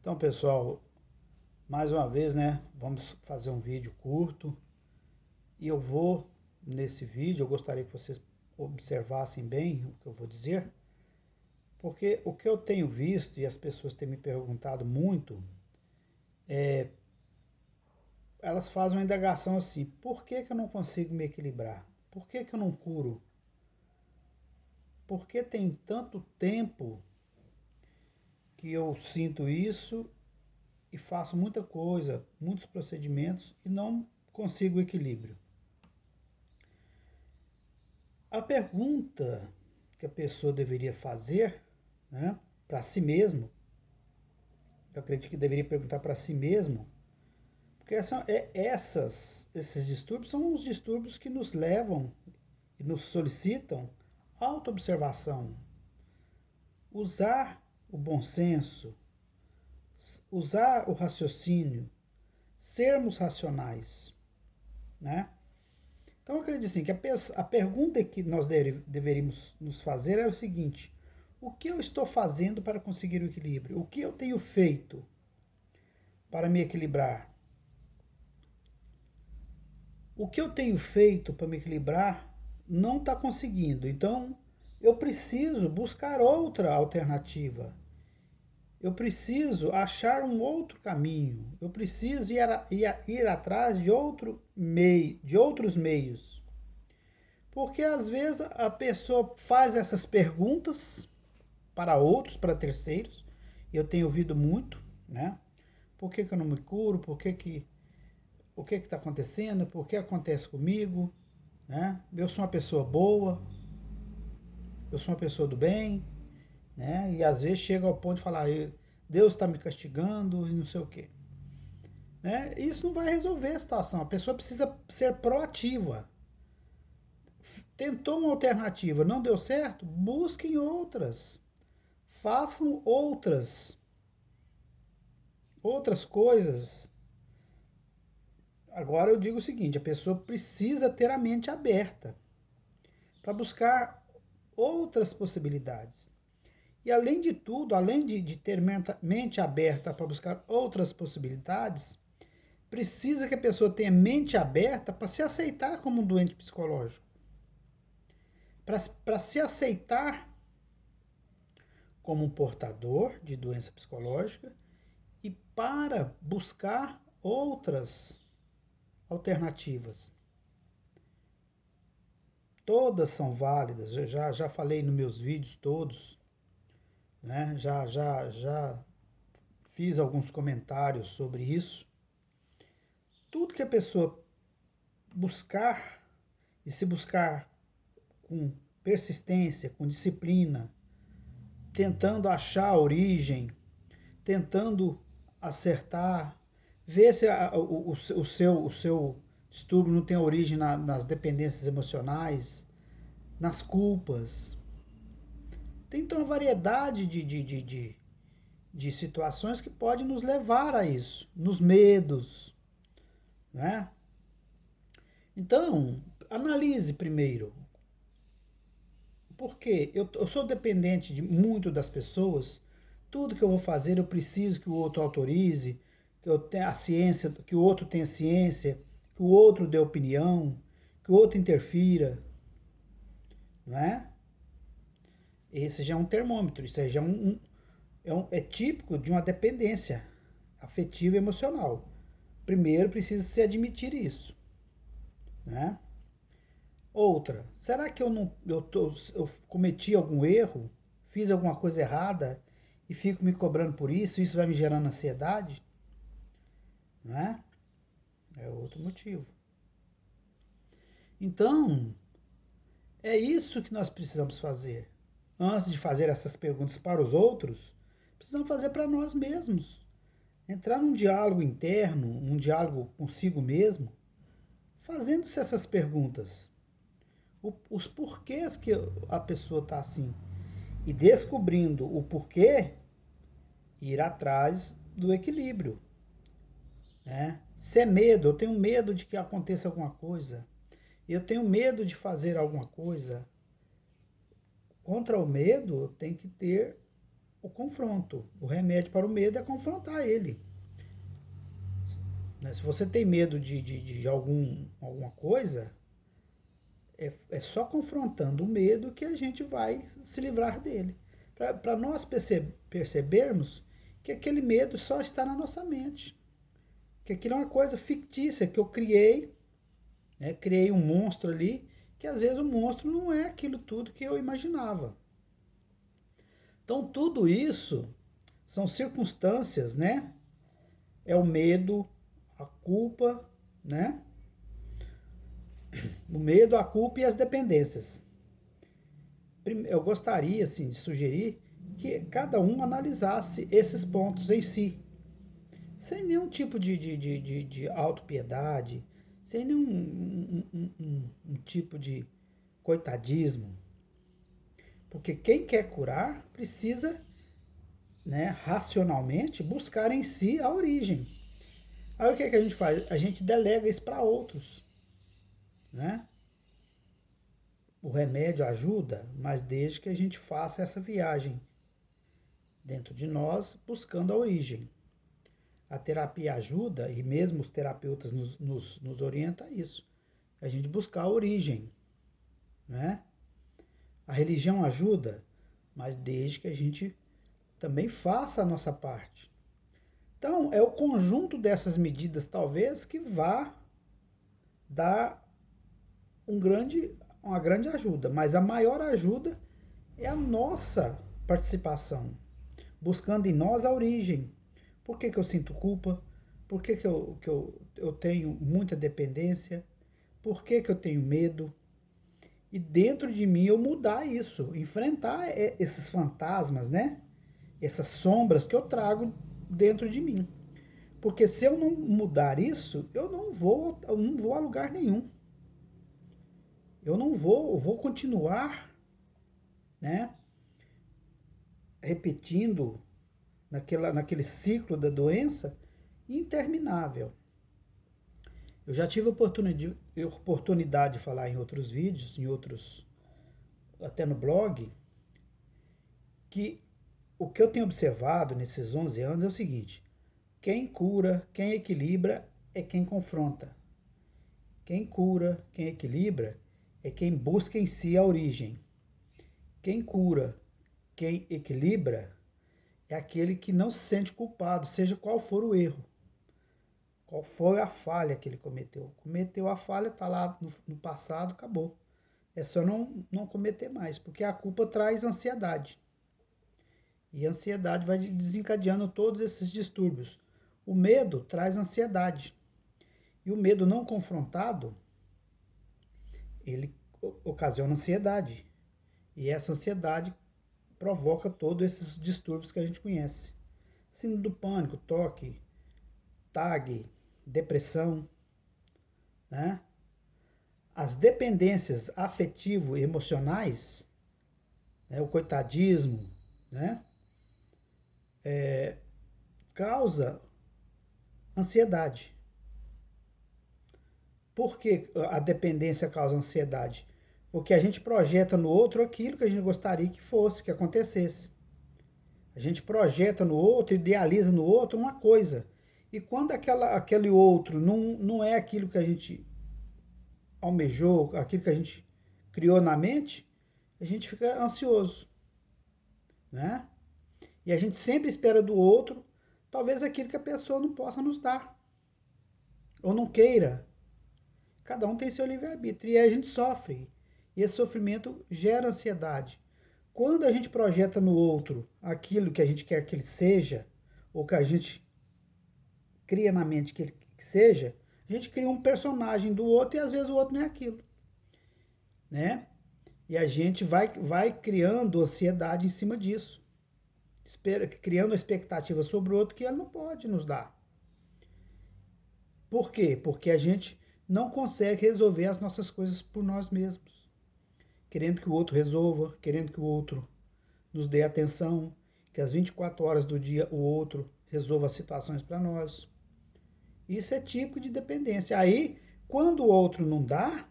Então, pessoal, mais uma vez, né, vamos fazer um vídeo curto e nesse vídeo, eu gostaria que vocês observassem bem o que eu vou dizer, porque o que eu tenho visto e as pessoas têm me perguntado muito, elas fazem uma indagação assim: por que que eu não consigo me equilibrar? Por que que eu não curo? Por que tem tanto tempo que eu sinto isso e faço muita coisa, muitos procedimentos e não consigo equilíbrio? A pergunta que a pessoa deveria fazer, né, para si mesmo, eu acredito que deveria perguntar para si mesmo, porque esses distúrbios são os distúrbios que nos levam e nos solicitam autoobservação, usar o bom senso, usar o raciocínio, sermos racionais, né? Então eu acredito assim, que a pergunta que nós deveríamos nos fazer é o seguinte: o que eu estou fazendo para conseguir o equilíbrio? O que eu tenho feito para me equilibrar? O que eu tenho feito para me equilibrar não está conseguindo. Então eu preciso buscar outra alternativa. Eu preciso achar um outro caminho. Eu preciso ir atrás de outros meios. Porque às vezes a pessoa faz essas perguntas para outros, para terceiros, e eu tenho ouvido muito, né? Por que que eu não me curo? O que está acontecendo? Por que acontece comigo? Né? Eu sou uma pessoa boa, eu sou uma pessoa do bem, né? E às vezes chega ao ponto de falar: Deus está me castigando e não sei o quê. Né? Isso não vai resolver a situação. A pessoa precisa ser proativa. Tentou uma alternativa, não deu certo? Busquem outras. Façam outras coisas. Agora eu digo o seguinte: a pessoa precisa ter a mente aberta para buscar outras possibilidades. E além de tudo, além de ter mente aberta para buscar outras possibilidades, precisa que a pessoa tenha mente aberta para se aceitar como um doente psicológico, para se aceitar como um portador de doença psicológica e para buscar outras alternativas. Todas são válidas, eu já falei nos meus vídeos todos, né? Já fiz alguns comentários sobre isso. Tudo que a pessoa buscar e se buscar com persistência, com disciplina, tentando achar a origem, tentando acertar, ver se o seu distúrbio não tem origem nas dependências emocionais, nas culpas. Tem então uma variedade de situações que pode nos levar a isso, nos medos, né? Então, analise primeiro. Por quê? Eu sou dependente de muito das pessoas. Tudo que eu vou fazer, eu preciso que o outro autorize, que eu tenha a ciência, que o outro tenha ciência, que o outro dê opinião, que o outro interfira, não é? Esse já é um termômetro, isso aí já é típico de uma dependência afetiva e emocional. Primeiro precisa se admitir isso, né? Outra, será que eu cometi algum erro, fiz alguma coisa errada e fico me cobrando por isso? Isso vai me gerando ansiedade, não é? É outro motivo. Então, é isso que nós precisamos fazer. Antes de fazer essas perguntas para os outros, precisamos fazer para nós mesmos. Entrar num diálogo interno, um diálogo consigo mesmo, fazendo-se essas perguntas. Os porquês que a pessoa está assim. E descobrindo o porquê, ir atrás do equilíbrio. Né? Se é medo, eu tenho medo de que aconteça alguma coisa. Eu tenho medo de fazer alguma coisa. Contra o medo, tem que ter o confronto. O remédio para o medo é confrontar ele. Né? Se você tem medo de alguma coisa, é só confrontando o medo que a gente vai se livrar dele. Para nós percebermos que aquele medo só está na nossa mente. Que aquilo é uma coisa fictícia que eu criei, né? Criei um monstro ali, que às vezes o monstro não é aquilo tudo que eu imaginava. Então tudo isso são circunstâncias, né? É o medo, a culpa, né? O medo, a culpa e as dependências. Eu gostaria, assim, de sugerir que cada um analisasse esses pontos em si, sem nenhum tipo de autopiedade, sem nenhum um tipo de coitadismo. Porque quem quer curar precisa, né, racionalmente buscar em si a origem. Aí o que, que a gente faz? A gente delega isso para outros, né? O remédio ajuda, mas desde que a gente faça essa viagem dentro de nós, buscando a origem. A terapia ajuda, e mesmo os terapeutas nos orientam a isso. A gente buscar a origem, né? A religião ajuda, mas desde que a gente também faça a nossa parte. Então, é o conjunto dessas medidas, talvez, que vá dar uma grande ajuda. Mas a maior ajuda é a nossa participação, buscando em nós a origem. Por que, que eu sinto culpa? Por que, eu tenho muita dependência? Por que, que eu tenho medo? E dentro de mim eu mudar isso, enfrentar esses fantasmas, né? Essas sombras que eu trago dentro de mim. Porque se eu não mudar isso, eu não vou a lugar nenhum. Eu vou continuar, né, repetindo naquele ciclo da doença interminável. Eu já tive oportunidade de falar em outros vídeos, até no blog, que o que eu tenho observado nesses 11 anos é o seguinte: quem cura, quem equilibra é quem confronta. Quem cura, quem equilibra é quem busca em si a origem. Quem cura, quem equilibra é aquele que não se sente culpado, seja qual for o erro. Qual foi a falha que ele cometeu? Cometeu a falha, está lá no passado, acabou. É só não cometer mais, porque a culpa traz ansiedade. E a ansiedade vai desencadeando todos esses distúrbios. O medo traz ansiedade. E o medo não confrontado, ele ocasiona ansiedade. E essa ansiedade provoca todos esses distúrbios que a gente conhece. Síndrome do pânico, toque, TAG, depressão, né? As dependências afetivo e emocionais, né, o coitadismo, né, causa ansiedade. Por que a dependência causa ansiedade? Porque a gente projeta no outro aquilo que a gente gostaria que fosse, que acontecesse. A gente projeta no outro, idealiza no outro uma coisa. E quando aquele outro não é aquilo que a gente almejou, aquilo que a gente criou na mente, a gente fica ansioso, né? E a gente sempre espera do outro, talvez aquilo que a pessoa não possa nos dar, ou não queira. Cada um tem seu livre-arbítrio e a gente sofre. E esse sofrimento gera ansiedade. Quando a gente projeta no outro aquilo que a gente quer que ele seja, ou que a gente cria na mente que ele seja, a gente cria um personagem do outro e às vezes o outro não é aquilo, né? E a gente vai criando ansiedade em cima disso, criando expectativa sobre o outro que ele não pode nos dar. Por quê? Porque a gente não consegue resolver as nossas coisas por nós mesmos, querendo que o outro resolva, querendo que o outro nos dê atenção, que às 24 horas do dia o outro resolva as situações para nós. Isso é tipo de dependência. Aí, quando o outro não dá,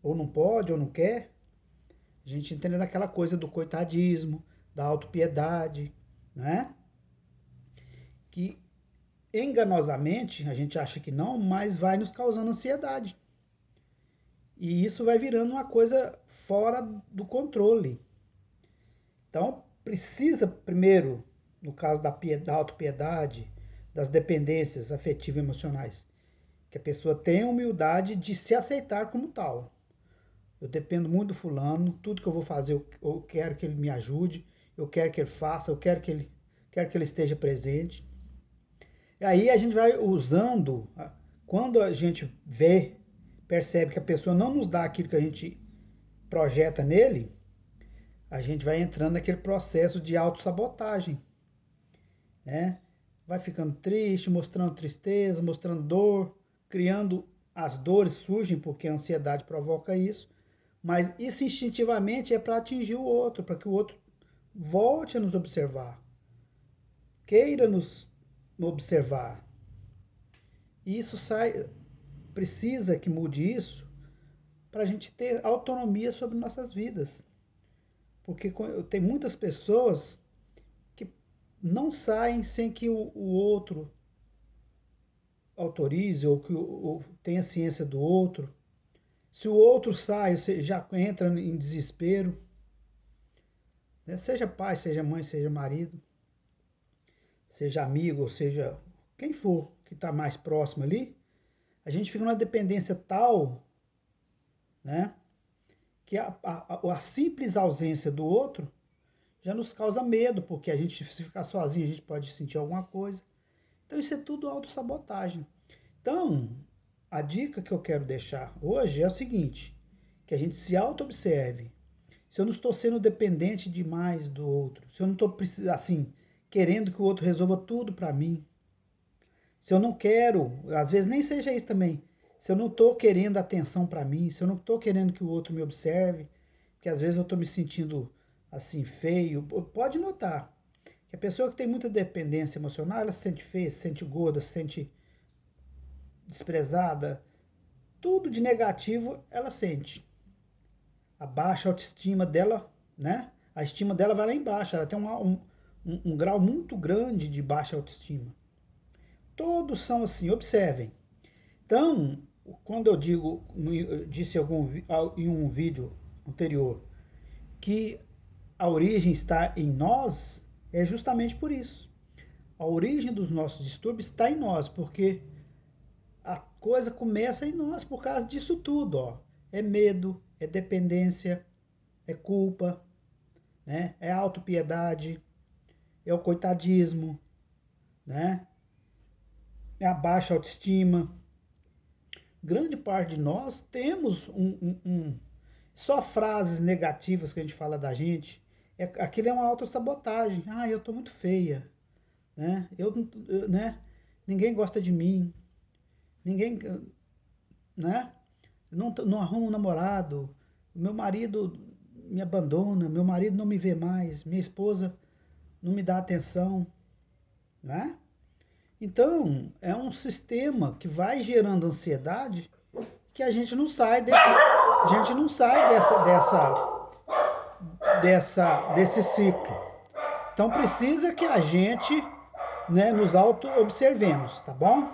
ou não pode, ou não quer, a gente entra naquela coisa do coitadismo, da autopiedade, né? Que enganosamente a gente acha que não, mas vai nos causando ansiedade. E isso vai virando uma coisa fora do controle. Então, precisa primeiro, no caso da autopiedade, das dependências afetivas e emocionais, que a pessoa tenha humildade de se aceitar como tal. Eu dependo muito do fulano, tudo que eu vou fazer eu quero que ele me ajude, eu quero que ele faça, eu quero que ele esteja presente. E aí a gente vai usando, quando a gente percebe que a pessoa não nos dá aquilo que a gente projeta nele, a gente vai entrando naquele processo de autossabotagem, né? Vai ficando triste, mostrando tristeza, mostrando dor, criando as dores surgem porque a ansiedade provoca isso, mas isso instintivamente é para atingir o outro, para que o outro volte a nos observar, queira nos observar. E isso precisa que mude isso para a gente ter autonomia sobre nossas vidas. Porque tem muitas pessoas que não saem sem que o outro autorize ou que tenha ciência do outro. Se o outro sai, você já entra em desespero. Né? Seja pai, seja mãe, seja marido, seja amigo, ou seja quem for que está mais próximo ali, a gente fica numa dependência tal, né, que a simples ausência do outro já nos causa medo, porque a gente, se ficar sozinho, a gente pode sentir alguma coisa. Então isso é tudo autossabotagem. Então, a dica que eu quero deixar hoje é o seguinte, que a gente se auto-observe. Se eu não estou sendo dependente demais do outro, se eu não estou, assim, querendo que o outro resolva tudo para mim, se eu não quero, às vezes nem seja isso também, se eu não estou querendo atenção para mim, se eu não estou querendo que o outro me observe, porque às vezes eu estou me sentindo assim feio, pode notar que a pessoa que tem muita dependência emocional, ela se sente feia, se sente gorda, se sente desprezada, tudo de negativo ela sente. A baixa autoestima dela, né? A estima dela vai lá embaixo, ela tem um grau muito grande de baixa autoestima. Todos são assim, observem. Então, quando eu disse em um vídeo anterior que a origem está em nós, é justamente por isso. A origem dos nossos distúrbios está em nós, porque a coisa começa em nós por causa disso tudo, ó. É medo, é dependência, é culpa, né? É autopiedade, é o coitadismo, né? É a baixa autoestima. Grande parte de nós temos só frases negativas que a gente fala da gente. Aquilo é uma autossabotagem. Ah, eu tô muito feia, né? Né? Ninguém gosta de mim, ninguém, né? Não arrumo um namorado, meu marido me abandona, meu marido não me vê mais, minha esposa não me dá atenção, né? Então, é um sistema que vai gerando ansiedade que a gente não sai desse ciclo. Então, precisa que a gente, né, nos auto-observemos, tá bom?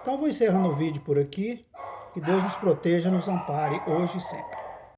Então, vou encerrando o vídeo por aqui. Que Deus nos proteja, nos ampare hoje e sempre.